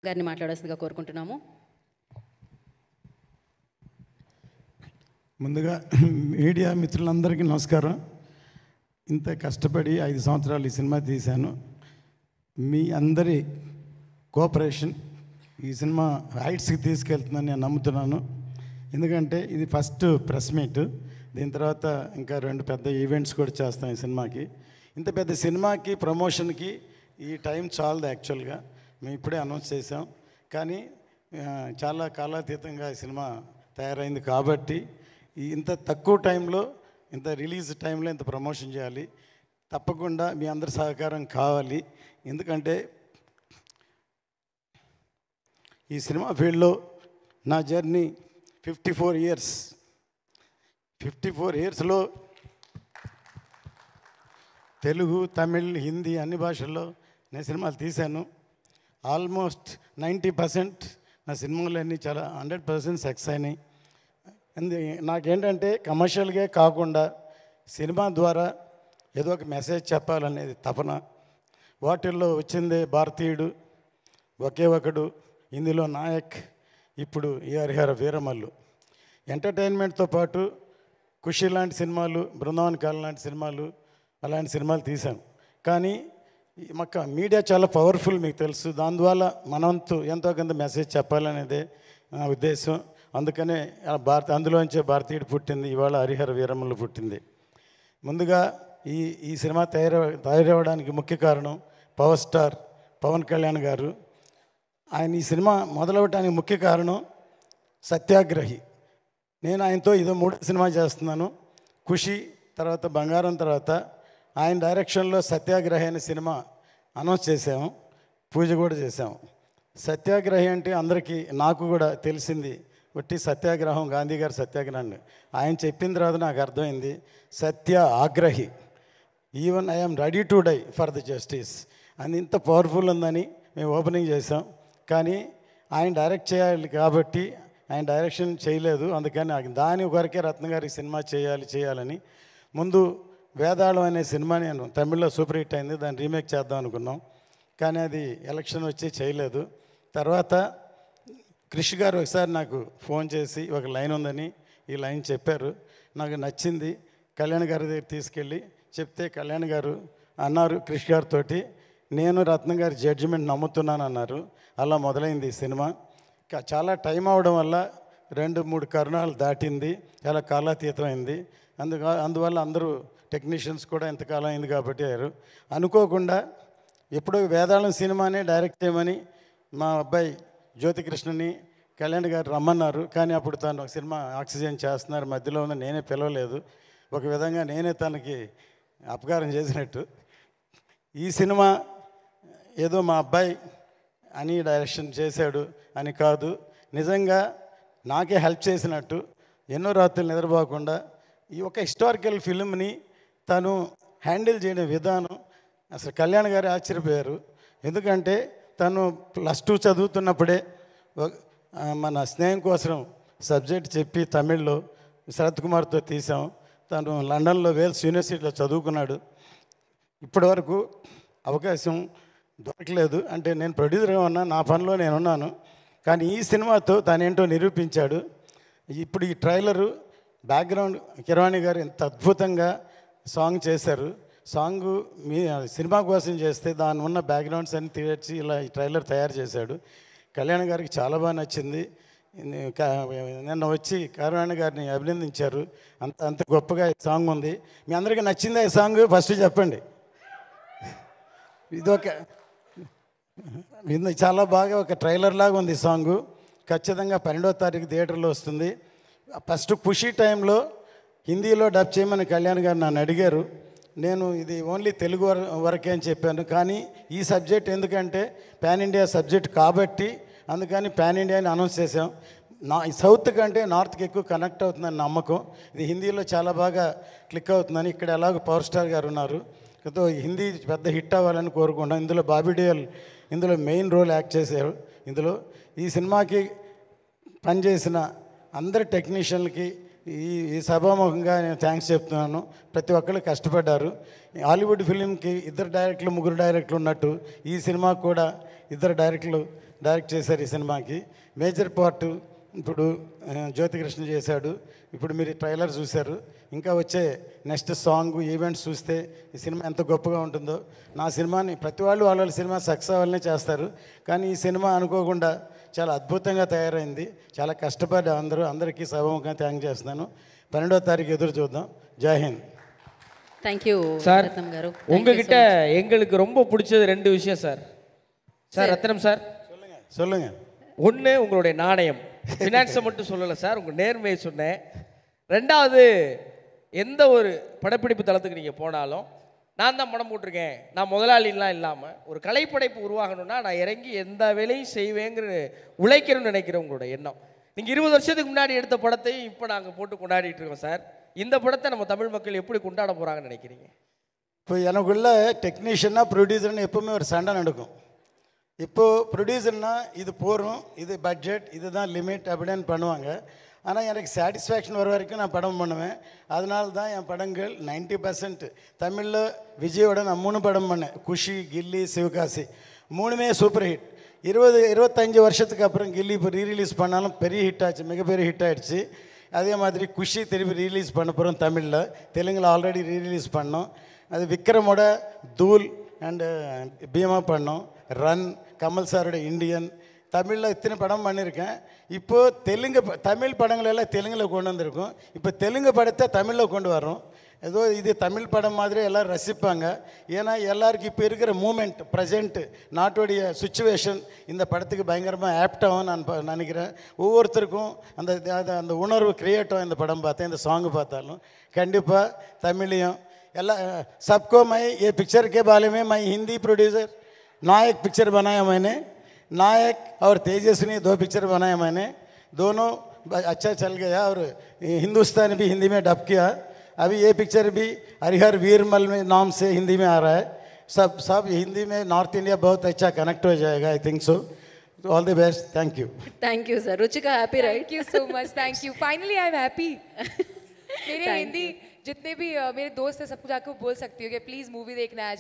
గారిని మాట్లాడాల్సిందిగా కోరుకుంటున్నాము. ముందుగా మీడియా మిత్రులందరికీ నమస్కారం. ఇంత కష్టపడి 5 సంవత్సరాలు ఈ సినిమా తీశాను. మీ అందరి కోఆపరేషన్ ఈ సినిమా హైట్స్కి తీసుకెళ్తుందని నేను నమ్ముతున్నాను. ఎందుకంటే ఇది ఫస్ట్ ప్రెస్ మీట్. దీని తర్వాత ఇంకా 2 పెద్ద ఈవెంట్స్ కూడా చేస్తాం ఈ సినిమాకి. ఇంత పెద్ద సినిమాకి ప్రమోషన్కి ఈ టైం చాలదు. యాక్చువల్గా మేము ఇప్పుడే అనౌన్స్ చేసాం, కానీ చాలా కాలాతీతంగా ఈ సినిమా తయారైంది కాబట్టి ఇంత తక్కువ టైంలో, ఇంత రిలీజ్ టైంలో ఇంత ప్రమోషన్ చేయాలి. తప్పకుండా మీ అందరి సహకారం కావాలి. ఎందుకంటే ఈ సినిమా ఫీల్డ్లో నా జర్నీ 54 ఇయర్స్. 54 ఇయర్స్లో తెలుగు, తమిళ్, హిందీ అన్ని భాషల్లో నేను సినిమాలు తీశాను. ఆల్మోస్ట్ 90% నా సినిమాలన్నీ చాలా 100% సక్సెస్ అయినాయి. నాకేంటంటే కమర్షియల్గా కాకుండా సినిమా ద్వారా ఏదో ఒక మెసేజ్ చెప్పాలనేది తపన. వాటిల్లో వచ్చిందే భారతీయుడు, ఒకే ఒకడు, ఇందులో నాయక్, ఇప్పుడు ఈ హరిహర వీరమల్లు. ఎంటర్టైన్మెంట్తో పాటు ఖుషి లాంటి సినిమాలు, బృందావన్ కాలం లాంటి సినిమాలు, అలాంటి సినిమాలు తీశాను. కానీ మాకు మీడియా చాలా పవర్ఫుల్, మీకు తెలుసు. దానివల్ల మనంతు ఎంతో కొంత మెసేజ్ చెప్పాలనేదే నా ఉద్దేశం. అందుకనే అందులోంచే భారతీయుడు పుట్టింది, ఇవాళ హరిహర వీరమల్లు పుట్టింది. ముందుగా ఈ సినిమా తయారవడానికి ముఖ్య కారణం పవర్ స్టార్ పవన్ కళ్యాణ్ గారు. ఆయన ఈ సినిమా మొదలవటానికి ముఖ్య కారణం సత్యాగ్రహి. నేను ఆయనతో ఇదో 3వ సినిమా చేస్తున్నాను. ఖుషి తర్వాత బంగారం తర్వాత ఆయన డైరెక్షన్లో సత్యాగ్రహి అనే సినిమా అనౌన్స్ చేసాము, పూజ కూడా చేసాము. సత్యాగ్రహి అంటే అందరికీ, నాకు కూడా తెలిసింది ఒట్టి సత్యాగ్రహం, గాంధీ గారి సత్యాగ్రహం. ఆయన చెప్పిన తర్వాత నాకు అర్థమైంది సత్య ఆగ్రహి. Even I'm ready to die for the justice అని ఇంత పవర్ఫుల్ ఉందని మేము ఓపెనింగ్ చేసాం. కానీ ఆయన డైరెక్ట్ చేయాలి కాబట్టి ఆయన డైరెక్షన్ చేయలేదు. అందుకని దాని వరకే రత్న గారి సినిమా చేయాలని ముందు వేదాళం అనే సినిమా నేను తమిళ్లో సూపర్ హిట్ అయింది, దాన్ని రీమేక్ చేద్దాం అనుకున్నాం. కానీ అది ఎలక్షన్ వచ్చి చేయలేదు. తర్వాత కృషి గారు ఒకసారి నాకు ఫోన్ చేసి ఒక లైన్ ఉందని ఈ లైన్ చెప్పారు, నాకు నచ్చింది. కళ్యాణ్ గారి దగ్గర తీసుకెళ్ళి చెప్తే కళ్యాణ్ గారు అన్నారు కృషి గారితో, నేను రత్న గారి జడ్జిమెంట్ నమ్ముతున్నాను అన్నారు. అలా మొదలైంది ఈ సినిమా. చాలా టైం అవడం వల్ల 2-3 కరుణాలు దాటింది, చాలా కాలాతీతమైంది. అందువల్ల అందరూ టెక్నీషియన్స్ కూడా ఎంతకాలం అయింది కాబట్టి అనుకోకుండా ఎప్పుడో వేదాళం సినిమానే డైరెక్ట్ చేయమని మా అబ్బాయి జ్యోతికృష్ణని కళ్యాణ్ గారు రమ్మన్నారు. కానీ అప్పుడు తను ఒక సినిమా ఆక్సిజన్ చేస్తున్నారు, మధ్యలో ఉన్న నేనే పిలవలేదు. ఒక విధంగా నేనే తనకి అపకారం చేసినట్టు. ఈ సినిమా ఏదో మా అబ్బాయి అని డైరెక్షన్ చేశాడు అని కాదు, నిజంగా నాకే హెల్ప్ చేసినట్టు. ఎన్నో రాత్రులు నిద్రపోకుండా ఈ ఒక హిస్టారికల్ ఫిల్మ్ని తను హ్యాండిల్ చేయడం విధానం అసలు కళ్యాణ్ గారు ఆశ్చర్యపోయారు. ఎందుకంటే తను +2 చదువుతున్నప్పుడే మన స్నేహం కోసం సబ్జెక్ట్ చెప్పి తమిళ్లో శరత్ కుమార్తో తీసాం. తను లండన్లో వేల్స్ యూనివర్సిటీలో చదువుకున్నాడు. ఇప్పటి వరకు అవకాశం దొరకలేదు. అంటే నేను ప్రొడ్యూసర్గా ఉన్నా, నా పనిలో నేనున్నాను. కానీ ఈ సినిమాతో తనేంటో నిరూపించాడు. ఇప్పుడు ఈ ట్రైలరు బ్యాక్గ్రౌండ్ కిరవాణి గారు ఎంత అద్భుతంగా సాంగ్ చేశారు. సాంగ్ మీ సినిమా కోసం చేస్తే దాని ఉన్న బ్యాక్గ్రౌండ్స్ అన్ని తీర్చి ఇలా ఈ ట్రైలర్ తయారు చేశాడు. కళ్యాణ్ గారికి చాలా బాగా నచ్చింది. నిన్న వచ్చి కిరవాణి గారిని అభినందించారు. అంత గొప్పగా ఈ సాంగ్ ఉంది. మీ అందరికీ నచ్చిందా ఈ సాంగ్? ఫస్ట్ చెప్పండి. ఇది చాలా బాగా ఒక ట్రైలర్ లాగా ఉంది ఈ సాంగు. ఖచ్చితంగా 12వ తారీఖు థియేటర్లో వస్తుంది. ఫస్ట్ ఖుషి టైంలో హిందీలో డబ్ చేయమని కళ్యాణ్ గారు నన్ను అడిగారు. నేను ఇది ఓన్లీ తెలుగు వరకే అని చెప్పాను. కానీ ఈ సబ్జెక్ట్ ఎందుకంటే పాన్ ఇండియా సబ్జెక్ట్ కాబట్టి అందుకని పాన్ ఇండియా అని అనౌన్స్ చేసాం. సౌత్ కంటే నార్త్కి ఎక్కువ కనెక్ట్ అవుతుందని నమ్మకం. ఇది హిందీలో చాలా బాగా క్లిక్ అవుతుందని. ఇక్కడ ఎలాగో పవర్ స్టార్ గారు ఉన్నారు, హిందీ పెద్ద హిట్ అవ్వాలని కోరుకుంటాం. ఇందులో బాబీ డియోల్ ఇందులో మెయిన్ రోల్ యాక్ట్ చేశారు. ఇందులో ఈ సినిమాకి పనిచేసిన అందరి టెక్నీషియన్లకి ఈ సభాముఖంగా నేను థ్యాంక్స్ చెప్తున్నాను. ప్రతి ఒక్కళ్ళు కష్టపడ్డారు. హాలీవుడ్ ఫిలింకి 2 డైరెక్టర్లు 3 డైరెక్టర్లు ఉన్నట్టు ఈ సినిమాకు కూడా 2 డైరెక్టర్లు డైరెక్ట్ చేశారు ఈ సినిమాకి. మేజర్ పార్ట్ ఇప్పుడు జ్యోతికృష్ణ చేశాడు. ఇప్పుడు మీరు ట్రైలర్ చూశారు. ఇంకా వచ్చే నెక్స్ట్ సాంగ్ ఈవెంట్స్ చూస్తే ఈ సినిమా ఎంత గొప్పగా ఉంటుందో. నా సినిమాని ప్రతి వాళ్ళు వాళ్ళ సినిమా సక్సెస్ అవ్వాలనే చేస్తారు, కానీ ఈ సినిమా అనుకోకుండా చాలా అద్భుతంగా తయారైంది. చాలా కష్టపడి అందరికీ సభముఖంగా థ్యాంక్ చేస్తున్నాను. 12వ తారీఖు ఎదురు చూద్దాం. జై హింద్. Thank you sir. ரத்னம் காரு. உங்ககிட்ட எங்களுக்கு ரொம்ப பிடிச்சது 2 விஷயம் சார். சார் ரத்னம் சார், சொல்லுங்க. ஒன்று உங்களுடைய நாணயம், ஃபினான்ஸை மட்டும் சொல்லலை சார், உங்கள் நேர்மையை சொன்னேன். 2வது, எந்த ஒரு படப்பிடிப்பு தளத்துக்கு நீங்கள் போனாலும் நான் தான் படம் போட்டிருக்கேன், நான் முதலாளிலாம் இல்லாமல் ஒரு கலைப்படைப்பு உருவாகணும்னா நான் இறங்கி எந்த வேலையும் செய்வேங்கிற உழைக்கணும்னு நினைக்கிற உங்களோட எண்ணம். நீங்கள் 20 வருஷத்துக்கு முன்னாடி எடுத்த படத்தையும் இப்போ நாங்கள் போட்டு கொண்டாடிட்டு இருக்கோம் சார். இந்த படத்தை நம்ம தமிழ் மக்கள் எப்படி கொண்டாட போகிறாங்கன்னு நினைக்கிறீங்க? இப்போ எனக்குள்ள டெக்னீஷியனாக ப்ரொடியூசர்னு எப்போவுமே ஒரு சண்டை நடக்கும். இப்போது ப்ரொடியூசர்னா இது போகிறோம், இது பட்ஜெட், இதுதான் லிமிட் அப்படின்னு பண்ணுவாங்க. ஆனால் எனக்கு சாட்டிஸ்ஃபேக்ஷன் வர வரைக்கும் நான் படம் பண்ணுவேன். அதனால தான் என் படங்கள் 90% தமிழில் விஜயோட நான் 3 படம் பண்ணேன். குஷி, கில்லி, சிவகாசி 3மே சூப்பர் ஹிட். 20-25 வருஷத்துக்கு அப்புறம் கில்லி இப்போ ரீரிலீஸ் பண்ணாலும் பெரிய ஹிட் ஆச்சு, மிகப்பெரிய ஹிட் ஆகிடுச்சு. அதே மாதிரி குஷி திருப்பி ரீலீஸ் பண்ண போகிறோம் தமிழில். தெலுங்கில் ஆல்ரெடி ரீரிலீஸ் பண்ணோம். அது விக்ரமோட தூல் அண்டு பீமா பண்ணோம். ரன், கமல் சாரோட இண்டியன், தமிழில் இத்தனை படம் பண்ணியிருக்கேன். இப்போது தமிழ் படங்கள் எல்லாம் தெலுங்கில் கொண்டு வந்திருக்கோம். இப்போ தெலுங்கு படத்தை தமிழில் கொண்டு வரோம். ஏதோ இது தமிழ் படம் மாதிரி எல்லோரும் ரசிப்பாங்க. ஏன்னா எல்லாருக்கும் இப்போ இருக்கிற மூமெண்ட், ப்ரெசென்ட்டு, நாட்டுடைய சுச்சுவேஷன் இந்த படத்துக்கு பயங்கரமாக ஆப்டாகவும் நான் நினைக்கிறேன். ஒவ்வொருத்தருக்கும் அந்த அந்த உணர்வு கிரியேட்டும் இந்த படம் பார்த்தேன், இந்த சாங்கு பார்த்தாலும். கண்டிப்பாக தமிழையும் எல்லாம் सबको मैं ये पिक्चर के बारे में मैं हिंदी प्रोड्यूसर नायक पिक्चर बनाया मैंने, नायक और तेजस्विनी 2 पिक्चर बनाया मैंने, दोनों अच्छा चल गया और हिंदुस्तानी भी हिंदी में डब किया. अभी ये पिक्चर भी हरिहर वीरमल में नाम से हिंदी में आ रहा है. सब हिंदी में नॉर्थ इंडिया बहुत अच्छा कनेक्ट हो जाएगा, I think so. All the best. Thank you. Thank you sir. Ruchika happy right? Thank you so much. Thank you. Finally I am happy. मेरे हिंदी जितने भी मेरे दोस्त हैं सबको जाकर बोल सकती हूँ कि प्लीज़ मूवी देखना है.